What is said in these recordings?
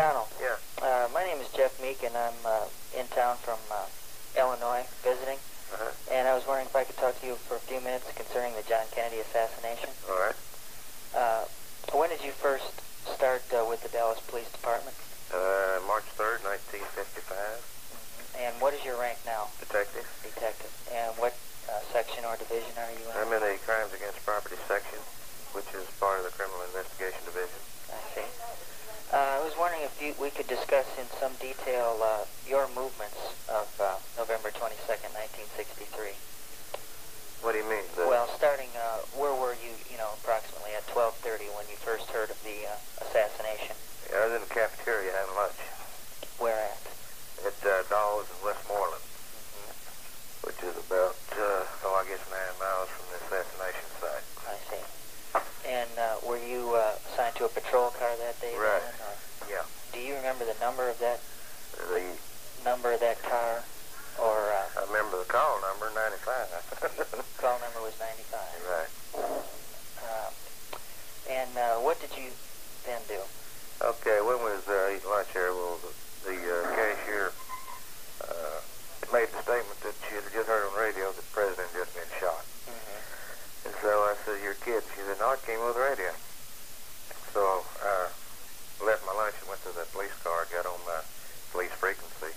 McDonald. Yeah. My name is Jeff Meek, and I'm in town from Illinois visiting. And I was wondering if I could talk to you for a few minutes concerning the John Kennedy assassination. All right. When did you first start with the Dallas Police Department? March 3rd, 1955. And what is your rank now? Detective. Detective. And what section or division are you in? I'm in the Crimes Against Property section, which is part of the Criminal Investigation Division. I see. I was wondering if we could discuss in some detail your movements of November 22nd, 1963. What do you mean? Well, starting, where were you, approximately at 12:30 when you first heard of the assassination? Yeah, I was in the cafeteria having lunch. Where at? At Dawes in Westmoreland, which is about, I guess 9 miles from the assassination site. I see. And were you assigned to a patrol car that day? Right. Then, or Yeah. do you remember the number of that? The number of that car, or? I remember the call number, 95. Call number was 95. Right. And what did you then do? Okay, when we was eating lunch here, well, the cashier made the statement that she had just heard on the radio that the president had just been shot. And so I said, "You're kidding." She said, "No, it came over the radio." So I left my lunch and went to the police car, got on my police frequency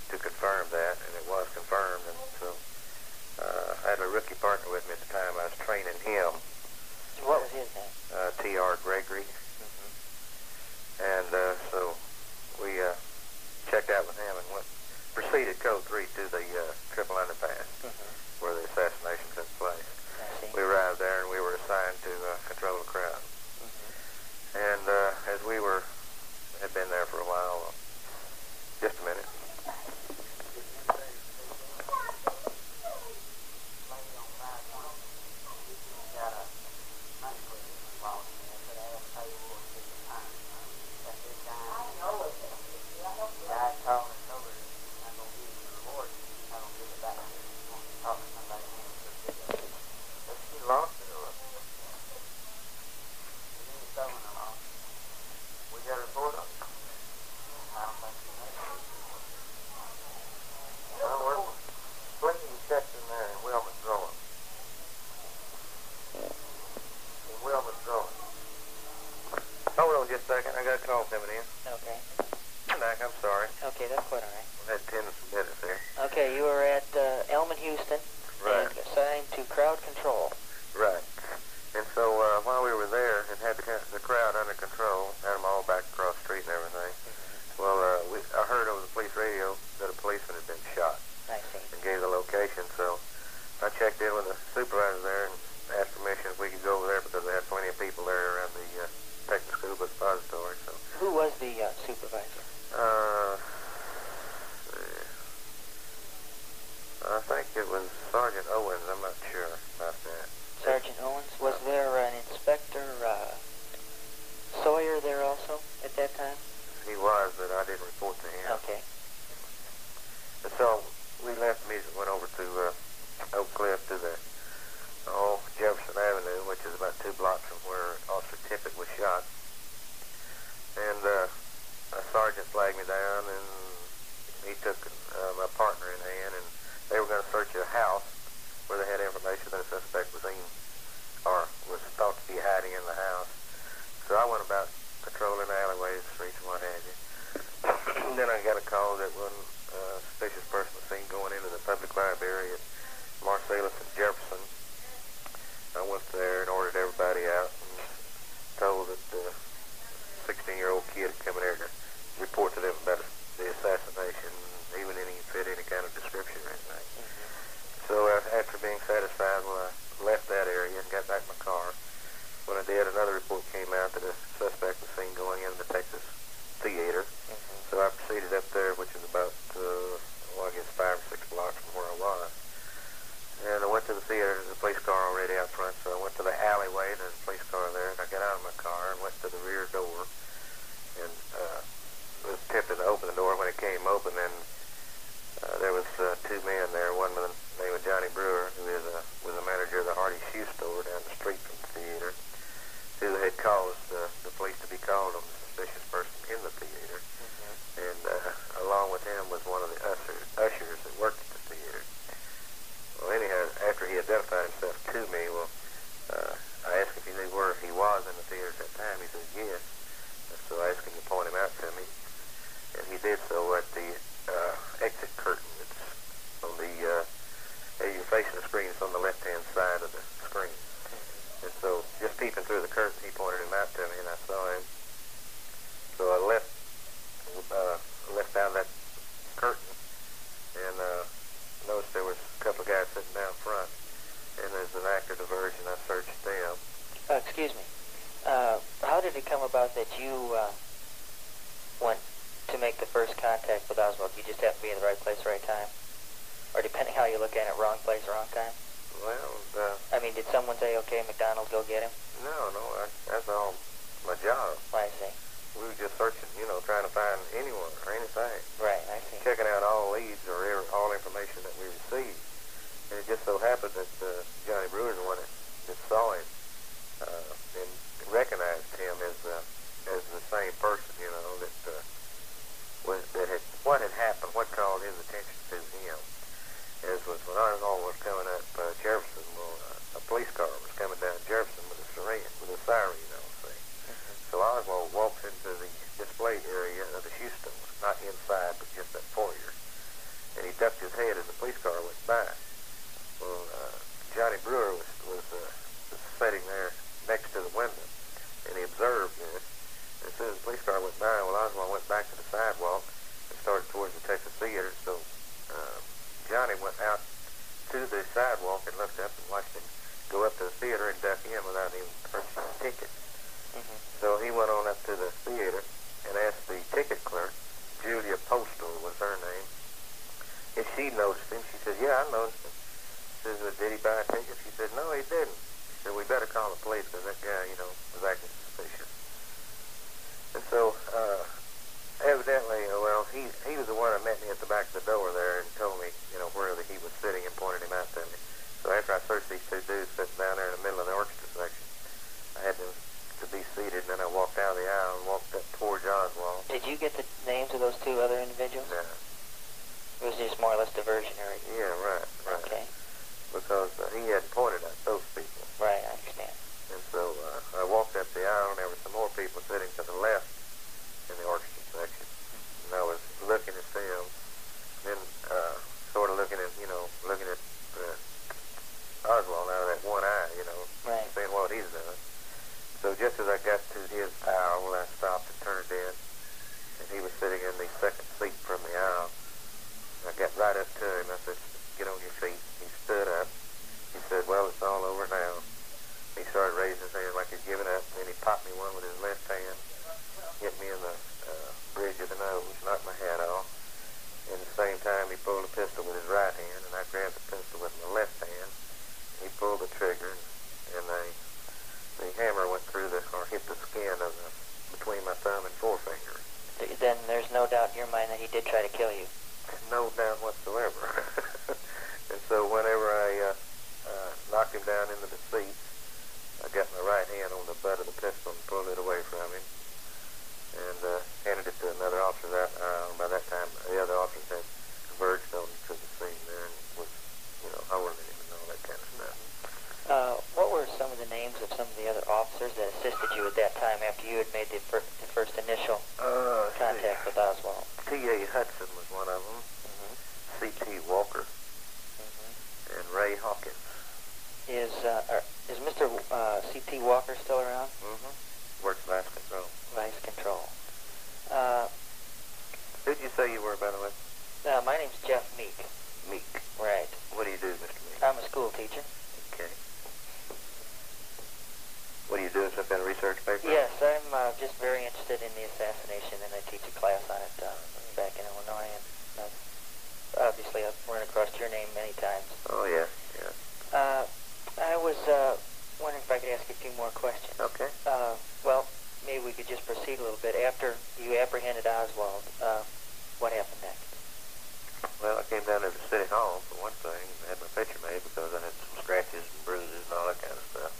to confirm that, and it was confirmed. And so I had a rookie partner with me at the time. I was training him. What was his name? T.R. Gregory. And so we checked out with him and proceeded code 3 to the triple underpass where the assassination took place. We arrived there and we were assigned to control the crowd. And as we had been there for a while, just a minute. Hold on just a second. I got a call coming in. Okay. Mac, I'm sorry. Okay, that's quite all right. I had 10 minutes there. Okay, you were at Elm and Houston. Right. And assigned to crowd control. Right. And so while we were there and had the crowd under control, had them all back across the street and everything, well, I heard over the police radio that a policeman had been shot. I see. And gave the location, so I checked in with the supervisor there and asked permission if we could go over there because they had plenty of people there around the Texas School Book Depository. So. Who was the supervisor? I think it was Sergeant Owens. I'm not sure about that. Sergeant Owens? Was there an Inspector Sawyer there also at that time? He was, but I didn't report to him. Okay. And so we left the music, went over to Oak Cliff to the Jefferson Avenue, which is about 2 blocks from where Officer Tippett was shot. And a sergeant flagged me down, and he took my partner in hand, and they were going to search a house where they had information that a suspect was in, or was thought to be hiding in the house. So I went about patrolling alleyways, streets, and what have you. And then I got a call that one suspicious person was seen going into the public library at Marsalis and Jefferson. I went there and ordered everybody out and told that the 16-year-old kid had come in there to report to them about the assassination, even any fit any kind of description or anything. So after being satisfied, well, I left that area and got back in my car. When I did, another report came out that a suspect was seen going into the Texas Theater. So I proceeded up there, which is about, I guess 5 or 6 blocks from where I was. And I went to the theater. There's a police car already out front, so I went to the alleyway. There's a police car there, and I got out of my car and went to the rear door. And was attempting to open the door. When it came open, and there was 2 men there. One by the name of Johnny Brewer, who was a manager of the Hardy Shoe Store down the street from the theater, who had caused the police to be called on the suspicious person in the theater. that you went to make the first contact with Oswald? You just have to be in the right place, right time? Or depending how you look at it, wrong place, wrong time? Well, I mean, did someone say, okay, McDonald, go get him? no, that's all my job. I see. We were just searching, trying to find anyone or anything. Right, I see. Checking out all leads or all information that we received. And it just so happened that Johnny Brewer, the one that saw him, and recognized him as the same person, what had happened, what called his attention to him, as was when Oswald was coming up Jefferson, a police car was coming down Jefferson with a siren, see. So Oswald walks into the display area of the shoe stores, not inside, but just that foyer, and he ducked his head as the police car went by. Well, Johnny Brewer was sitting there next to the window, and he observed this. And as soon as the police car went by, Oswald went back to the sidewalk and started towards the Texas Theater. So Johnny went out to the sidewalk and looked up and watched him go up to the theater and duck in without even purchasing a ticket. So he went on up to the theater and asked the ticket clerk, Julia Postal was her name, if she noticed him. She said, yeah, I noticed him. She says, did he buy a ticket? She said, no, he didn't. She said, we better call the police because that guy, was acting suspicious. And so, evidently, he was the one that met me at the back of the door there and told me, where he was sitting and pointed him out to me. So after I searched these two dudes sitting down there in the middle of the orchestra section, I had them to be seated, and then I walked down the aisle and walked up towards Oswald. Did you get the names of those two other individuals? No. It was just more or less diversionary. Yeah, right. Okay. Because he had pointed at those people. Right, I understand. And so I walked up the aisle, and there were some more people sitting to the left in the orchestra section. And I was looking at them, then sort of looking at Oswald out of that one eye, right. Seeing what he's doing. So just as I got to his aisle, I stopped and turned in, and he was sitting in the second seat from the aisle. I got right up to him. I said, get on your feet. He stood up. He said, well, it's all over now. He started raising his hand like he'd given up, and then he popped me one with his left hand, hit me in the bridge of the nose, knocked my hat off. And at the same time, he pulled a pistol with his right hand, and I grabbed the pistol with my left hand. He pulled the trigger, and the hammer went through hit the skin of between my thumb and forefinger. Then there's no doubt in your mind that he did try to kill you. No doubt whatsoever. And so whenever I knocked him down into the seat, I got my right hand on the butt of the pistol and pulled it away from him, and handed it to another officer. By that time, the other officers had converged on to the scene there and was, holding him and all that kind of stuff. What were some of the names of some of the other officers that assisted you at that time after you had made the first initial contact with Oswald? T.A. Hudson was one of them. C.T. Walker. And Ray Hawkins. Is Mr. C.T. Walker still around? Works vice control. Vice control. Who'd you say you were, by the way? My name's Jeff Meek. Meek. Right. What do you do, Mr. Meek? I'm a school teacher. Okay. What are you doing, some kind of research paper? Yes, I'm just very interested in the assassination, and I teach a class on it back in Illinois. And obviously, I've run across your name many times. Oh, yeah. I was wondering if I could ask you a few more questions. Okay. Well, maybe we could just proceed a little bit. After you apprehended Oswald, what happened next? Well, I came down there to City Hall, for one thing, and had my picture made because I had some scratches and bruises and all that kind of stuff,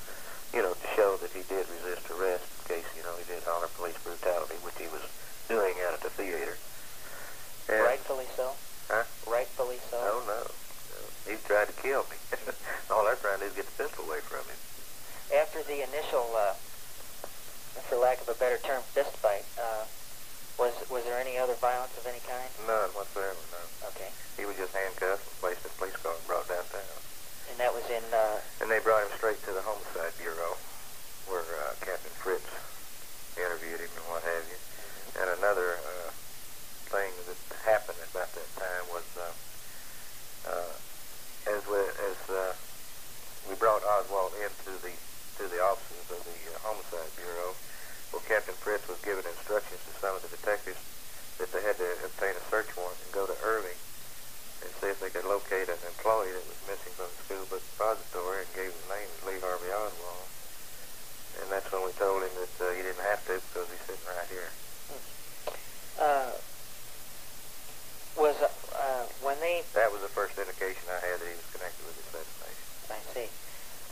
to show that he did resist arrest in case, he did honor police brutality, which he was doing out at the theater. And rightfully so? Huh? Rightfully so? Oh, no. He tried to kill me. All I was trying to do is get the pistol away from him. After the initial, for lack of a better term, fist fight, was there any other violence of any kind? None whatsoever, no. Okay. He was just handcuffed and placed in a police car and brought downtown. And that was in... And they brought him straight to the Homicide Bureau, where Captain Fritz interviewed him and what have you. And another thing that happened about that time was as we brought Oswald into the offices of the Homicide Bureau, well, Captain Fritz was given instructions to some of the detectives that they had to obtain a search warrant and go to Irving and see if they could locate an employee that was missing from the school book depository, and gave his name as Lee Harvey Oswald. And that's when we told him that he didn't have to, because he's sitting right here. That was the first indication I had that he was connected with the assassination. I see.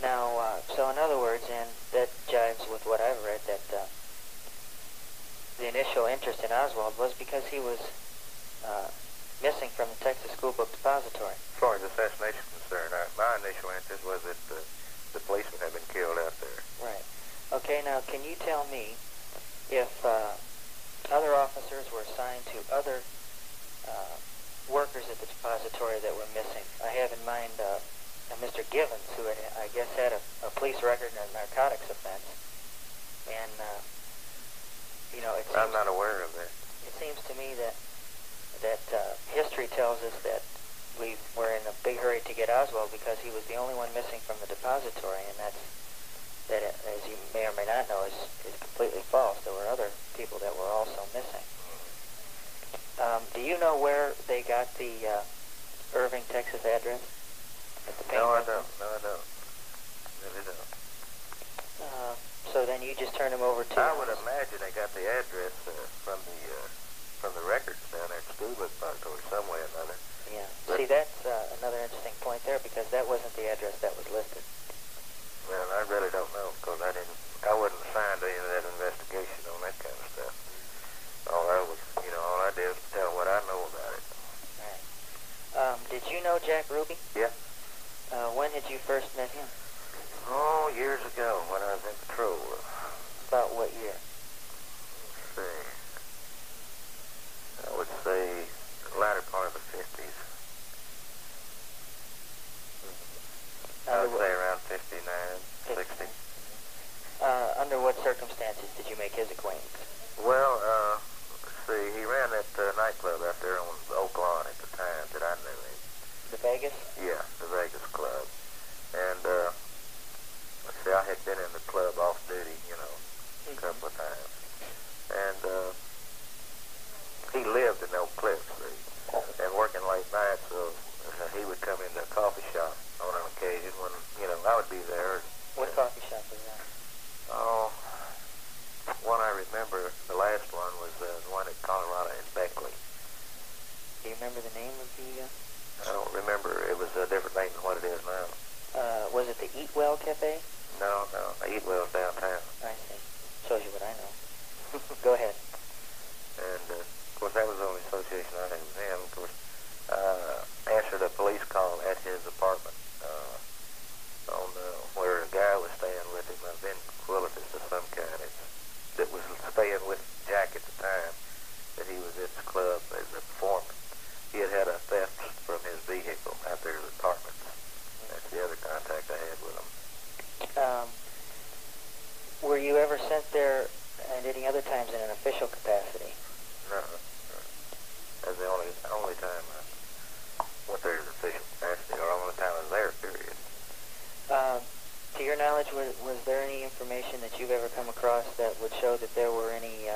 Now, so in other words, and that jives with what I've read, that the initial interest in Oswald was because he was missing from the Texas School Book Depository. As far as assassination is concerned, my initial interest was that the policeman had been killed out there. Right. Okay, now can you tell me if other officers were assigned to other workers at the depository that were missing? I have in mind Mr. Givens, who had, I guess, had a police record in a narcotics offense. And, you know, I'm not aware of that. It seems to me that history tells us that we were in a big hurry to get Oswald because he was the only one missing from the depository, and that, as you may or may not know, is completely false. There were other people that were also missing. Do you know where they got the Irving, Texas address? No, I don't. Really don't. So then you just turn them over to... I would imagine they got the address from the records down there at the school book depository some way or another. Yeah. See, that's another interesting point there, because that wasn't the address that was listed. Well, I really don't know, because I wasn't assigned to any of that investigation on that kind of stuff. All I did was tell what I know about it. Right. Did you know Jack Ruby? Yeah. When had you first met him? Oh, years ago when I was in patrol. About what year? Let's see. I would say the latter part of the 50s. I would say around 59, 60. Under what circumstances did you make his acquaintance? Well, let's see. He ran that nightclub out there on Oak Lawn at the time that I knew him. The Vegas? Yeah, the Vegas Club. And, let's see, I had been in the club off duty, a couple of times. And, he lived in Oak Cliff, see, and working late nights, so he would come into a coffee shop on an occasion when, I would be there. What coffee shop was that? Oh, one I remember, the last one was the one in Colorado in Beckley. Do you remember the name of the... I don't remember. It was a different name than what it is now. Was it the Eat Well Cafe? No. Eat Well's downtown. I see. Shows you what I know. Go ahead. And, of course, that was the only association I had with him. Of course, answered a police call at his apartment on where a guy was staying with him, a ventriloquist of some kind, that was staying with Jack at the time that he was at the club as a performer. He had a theft from his vehicle out there at his apartment. That's the other contact I had with him. Were you ever sent there at any other times in an official capacity? No. That's the only time I went there as official capacity, or only time I was there, period. To your knowledge, was there any information that you've ever come across that would show that there were any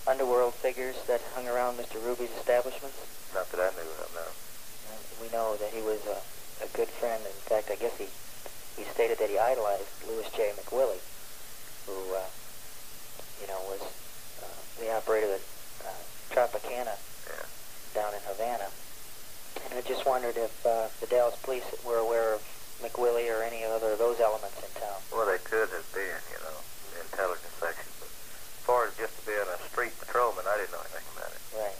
underworld figures that hung around Mr. Ruby's establishments? Not that I knew of, no. We know that he was a good friend. In fact, I guess he stated that he idolized Louis J. McWillie, who, was the operator at Tropicana down in Havana. And I just wondered if the Dallas police were aware of McWillie or any other of those elements in town. Well, they could have been, the intelligence section. But as far as just being a street patrolman, I didn't know anything about it. Right.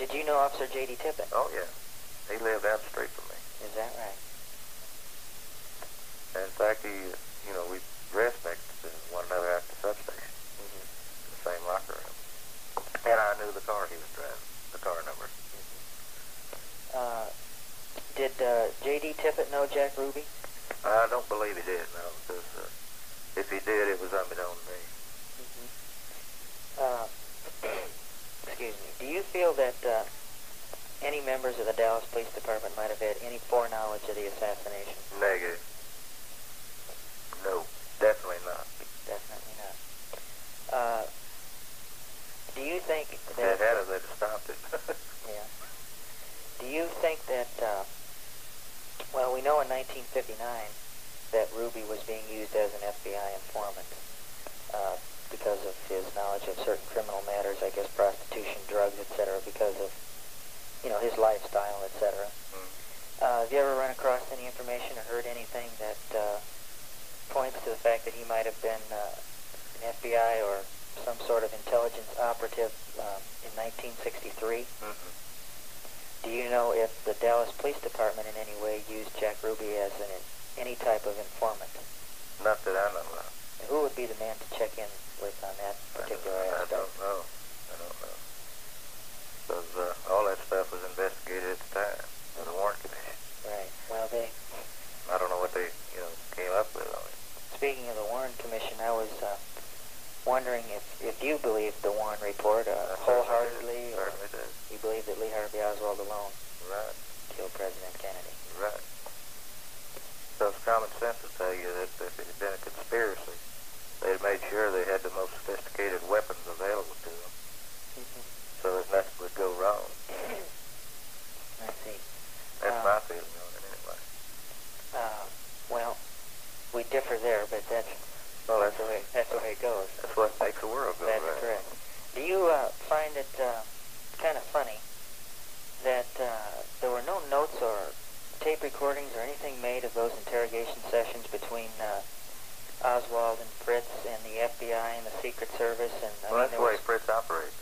Did you know Officer J.D. Tippett? Oh, yeah. He lived down the street from me. Is that right? And in fact, we dressed next to one another at the substation. In the same locker room. And I knew the car he was driving, the car number. Did J.D. Tippett know Jack Ruby? I don't believe he did, no, because if he did, it was unbeknown to me. Excuse me. Do you feel that any members of the Dallas Police Department might have had any foreknowledge of the assassination? Negative. No, definitely not. Definitely not. Ruby was being used as an FBI informant because of his knowledge of certain criminal matters, I guess prostitution, drugs, etc., because of, his lifestyle, etc. Have you ever run across any information or heard anything that points to the fact that he might have been an FBI or some sort of intelligence operative in 1963? Do you know if the Dallas Police Department in any way used Jack Ruby as any type of informant? Not that I know of. And who would be the man to check in with on that particular aspect? I don't know. Because all that stuff was investigated at the time by the Warren Commission. Right. Well, I don't know what they, came up with on it. Speaking of the Warren Commission, I was wondering if you believe the Warren report wholeheartedly, or certainly did. you believe that Lee Harvey Oswald alone killed President Kennedy. Right. So it's common sense to tell you that if it had been a conspiracy, they had made sure they had the most sophisticated weapons available to them, so that nothing would go wrong. I see. That's my feeling on it anyway. Well, we differ there, but that's the way it goes. That's what makes the world go That's round. correct. Do you find it kind of funny that there were no notes or tape recordings or anything made of those interrogation sessions between Oswald and Fritz and the FBI and the Secret Service? And Well, that's the way Fritz operated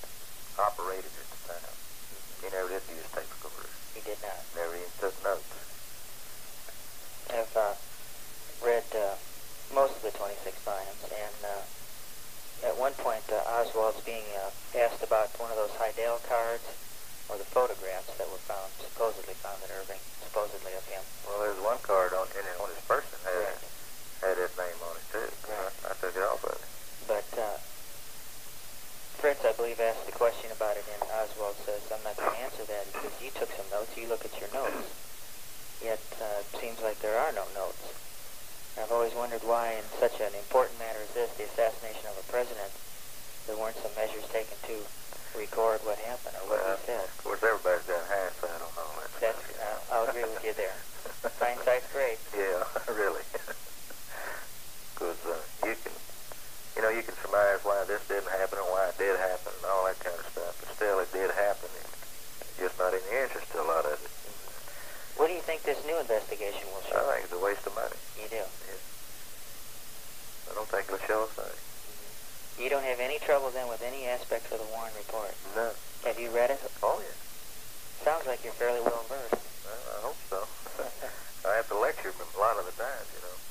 at the time. He never did use tape recorders. He did not. Never even took notes. I've read most of the 26 volumes, and at one point Oswald's being asked about one of those Heidel cards or the photographs that were supposedly found at Irving, supposedly of him. Well, there's one card on his person had his name on it too. Right. I took it off of it. But Fritz, I believe, asked the question about it, and Oswald says, "I'm not going to answer that because you took some notes. You look at your notes. Yet it seems like there are no notes." I've always wondered why, in such an important matter as this, the assassination of a president, there weren't some measures taken to record what happened or what he said. Of course, everybody's got hindsight on all that. I'll agree with you there. Hindsight's great. Yeah, really. Because you can surmise why this didn't happen and why it did happen and all that kind of stuff. But still, it did happen. It's just not in the interest to a lot of it. What do you think this new investigation will show? I think it's a waste of money. You do? Yeah. I don't think it'll show a thing. You don't have any trouble then with any aspects of the Warren report? No. Have you read it? Oh, yeah. Sounds like you're fairly well versed. Well, I hope so. I have to lecture a lot of the times,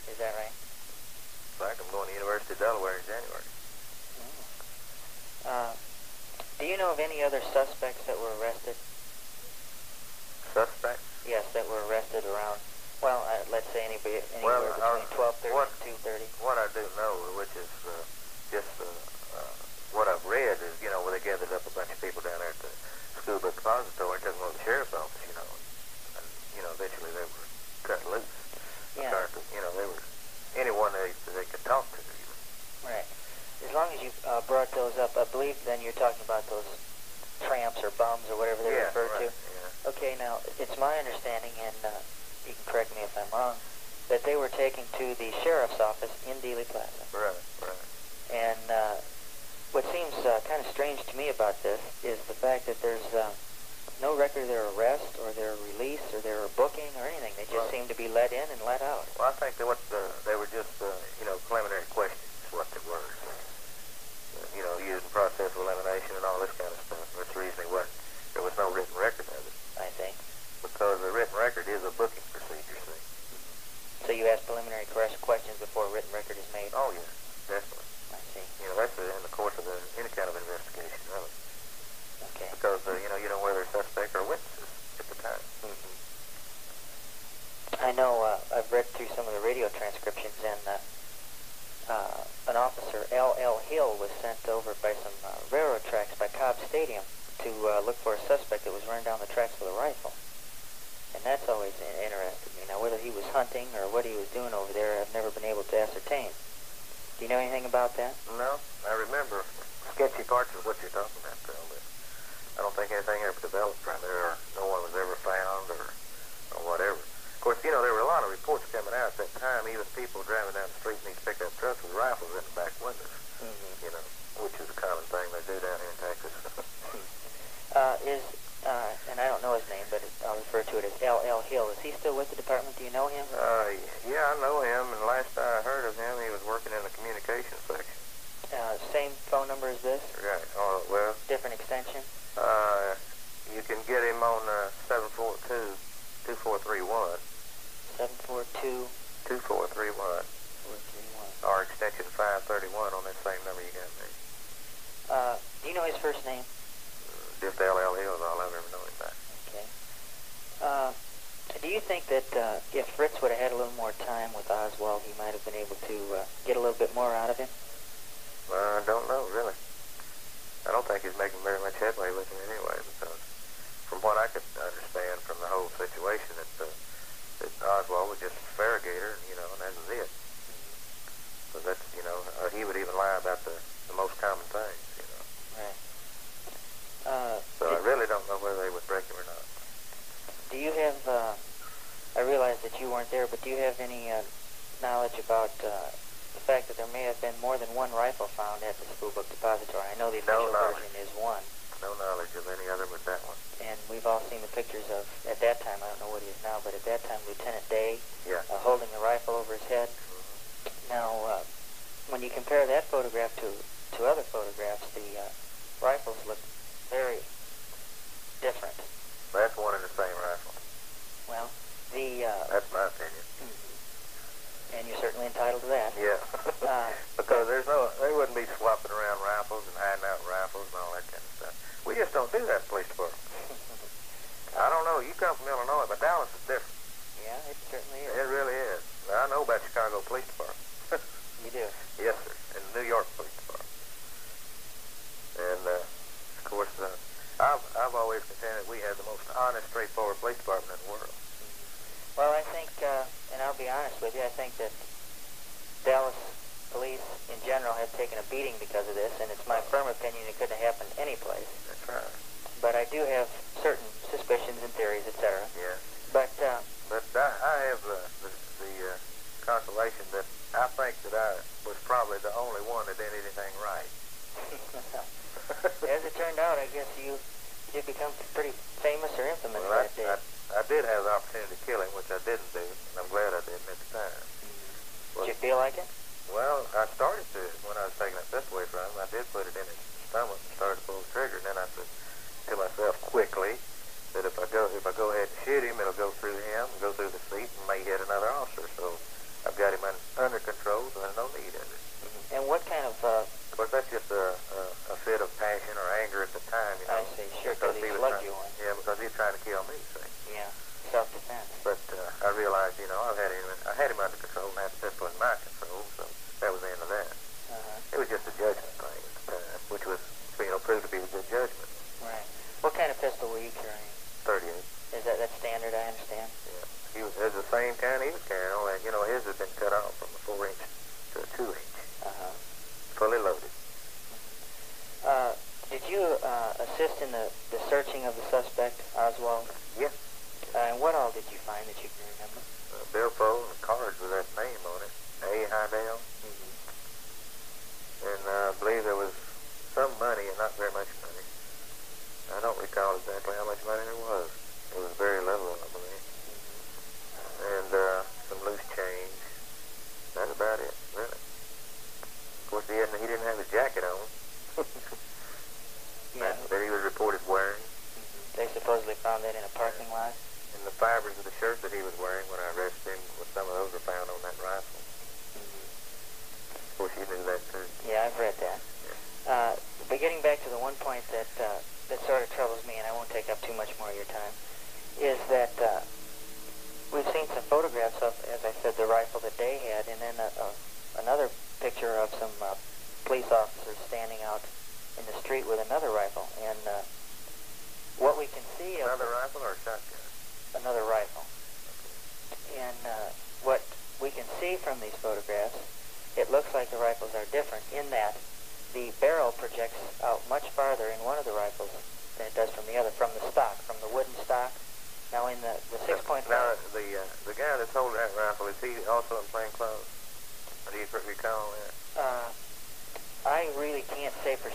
Is that right? In fact, I'm going to the University of Delaware in January. Do you know of any other suspects that were arrested? Suspects? Yes, that were arrested around, let's say anywhere Well, between 12:30 and 2:30. What I do know, which is just what I've read, is, where they gathered up a bunch of people down there at the school book depository and took them over to the sheriff's office, and, eventually they were cut loose. Yeah. They were anyone they could talk to. Right. As long as you brought those up, I believe then you're talking about those tramps or bums or whatever they're referred to. Yeah. Okay, now, it's my understanding, and you can correct me if I'm wrong, that they were taken to the sheriff's office in Dealey Plaza. Right. And what seems kind of strange to me about this is the fact that there's no record of their arrest or their release or their booking or anything. They just seem to be let in and let out. Well, I think they were just, preliminary questions, is what they were. Using process of elimination and all this kind of stuff. That's the reason there was no written record of it. I think. Because the written record is a booking procedure, see. So you ask preliminary questions before a written record is made? Oh, yeah, definitely. I see. That's in the course of any kind of investigation, really. Okay. Because, you know whether they're suspect or witnesses at the time. I know I've read through some of the radio transcriptions, and an officer, L.L. Hill, was sent over by some railroad tracks by Cobb Stadium to look for a suspect that was running down the tracks with a rifle. And that's always interested me. Now, whether he was hunting or what he was doing over there, I've never been able to ascertain. Do you know anything about that? No, I remember sketchy parts of what you're talking about, Phil, but I don't think anything ever developed from there, or no one was ever found, or whatever. Of course, there were a lot of reports coming out at that time, even people driving which is a common thing they do down here in Texas. And I don't know his name, but I'll refer to it as L.L. Hill. Is he still with the department? Do you know him? Yeah, I know him, and last I heard of him, he was working in the communications section. Same phone number as this? Right. Oh, well. Different extension? You can get him on 742-2431. 742-2431. Or extension 531 on that same number you got me. Do you know his first name? Just L.L. Hill is all I've ever known him by. Okay. Do you think that if Fritz would have had a little more time with Oswald, he might have been able to get a little bit more out of him? I don't know, really. I don't think he's making very much headway with him anyway, because from what I could understand from the whole situation, that Oswald was just a farrigator, and that was it. So that's, he would even lie about the most common things, Right. So I really don't know whether they would break him or not. Do you have, I realize that you weren't there, but do you have any knowledge about the fact that there may have been more than one rifle found at the school book depository? I know the official version is one. No knowledge of any other but that one. And we've all seen the pictures of, at that time, I don't know what he is now, but at that time, Lieutenant Day holding the rifle over his head. Mm-hmm. Now, when you compare that photograph to other photographs, the rifles look very different. That's one and the same rifle. Well, that's my opinion. Mm-hmm. And you're certainly entitled to that. Yeah. Because they wouldn't be swapping around rifles and hiding out rifles and all that kind of stuff. We just don't do that in the police department. I don't know. You come from Illinois, but Dallas is different. Yeah, it certainly is. It really is. I know about Chicago Police Department. You do? Yes, sir. And New York Police Department. And, of course, I've always contended we have the most honest, straightforward police department in the world. Mm-hmm. Well, I think, and I'll be honest with you, I think that Dallas police in general have taken a beating because of this, and it's my firm opinion it couldn't have happened anyplace. That's right. But I do have certain suspicions and theories, etc. Yeah. But I have the consolation that I think that I was probably the only one that did anything right. As it turned out, I guess you did become pretty famous or infamous that day. I did have the opportunity to kill him, which I didn't do, and I'm glad I didn't at the time. Mm-hmm. Did you feel like it? Well, I started to when I was taking that pistol away from him. I did put it in his stomach and started to pull the trigger, and then I said to myself quickly that if I go ahead and shoot him, it'll go through him, go through the seat, and may hit another officer. So I've got him under control, so there's no need of it. Mm-hmm. And what kind of... Of course, that's just a fit of passion or anger at the time, I see, sure, because he slugged you on. Yeah, because he was trying to kill me, see. Yeah, self-defense. But I realized, I had him under control and had the pistol in my control, so that was the end of that. Uh-huh. It was just a judgment thing at the time, which was, proved to be a good judgment. Right. What kind of pistol were you carrying? 38. Is that standard, I understand? Yeah. It was the same kind he was carrying, only, his had been cut off from a 4-inch to a 2-inch. Uh-huh. Fully loaded. Did you assist in the searching of the suspect, Oswald? Yeah. And what all did you find that you can remember? Billfold and cards with that name on it, A. Hydell. Mm-hmm. And I believe there was some money, and not very much money. I don't recall exactly how much money there was. It was very little, I believe. Mm-hmm. And some loose change. That's about it, really. Of course, he didn't have his jacket on. Yeah. That he was reported wearing. Mm-hmm. They supposedly found that in a parking lot. And the fibers of the shirt that he was wearing when I arrested him, some of those were found on that rifle. Mm-hmm. Of course, you knew that too. Yeah, I've read that. Yeah. But getting back to the one point that sort of troubles me, and I won't take up too much more of your time, is that we've seen some photographs of, as I said, the rifle that Day had, and then another picture of some police officers standing out in the street with another rifle. And what we can see of... Another rifle or a shotgun? Another rifle. Okay. And what we can see from these photographs, it looks like the rifles are different in that the barrel projects out much farther in one of the rifles than it does from the other, from the stock, from the wooden stock. Now in the 6.5... Now, the guy that's holding that rifle, is he also in plain clothes? Do you recall that? I really can't say for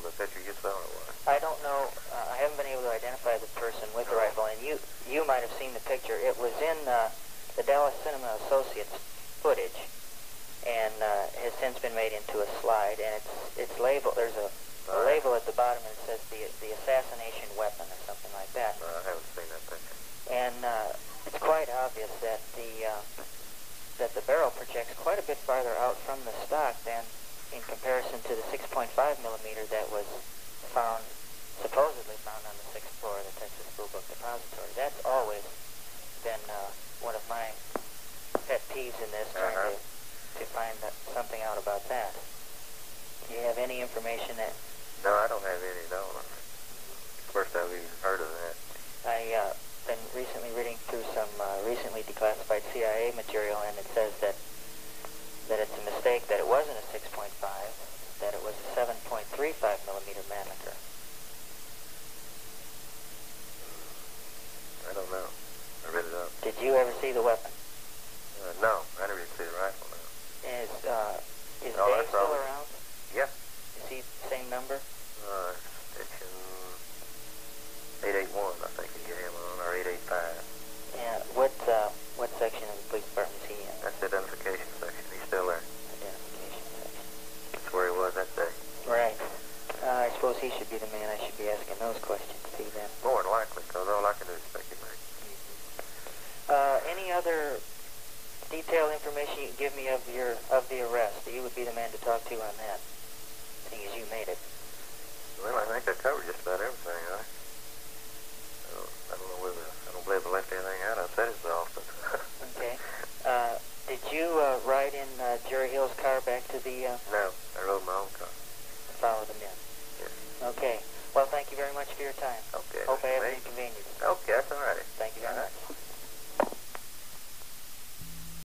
the picture you saw or what? I don't know. I haven't been able to identify the person with the rifle, and you might have seen the picture. It was in the Dallas Cinema Associates footage, and has since been made into a slide, and it's labeled. There's a label at the bottom that says the assassination weapon or something like that. No, I haven't seen that picture. And it's quite obvious that the barrel projects quite a bit farther out from the stock than in comparison to the 6.5 millimeter that was supposedly found on the 6th floor of the Texas Blue Book Depository. That's always been one of my pet peeves in this, trying to find something out about that. Do you have any information that... No, I don't have any, no. First I've even heard of that. I've been recently reading through some recently declassified CIA material, and it says that it's a mistake that it wasn't a 6.5, that it was a 7.35 millimeter Mannlicher. I don't know. I read it up. Did you ever see the weapon? No, I never even see the rifle now. Is Dave that's still always... around? Yeah. Is he same number? Section 881, I think you get him on, or 885. Yeah. What section of the police department is he in? That's the identification section. He's still there. Identification section. That's where he was that day. Right. I suppose he should be the man I should be asking those questions to then. More than likely, because all I can do is speculate. Any other detailed information you can give me of the arrest? You would be the man to talk to on that, seeing as you made it. Well, I think I covered just about everything. I don't know whether I don't believe I left anything out. I said it all, but okay. Did you ride in Jerry Hill's car back to the? No, I rode my own car. Follow them in. Yes. Okay. Well, thank you very much for your time.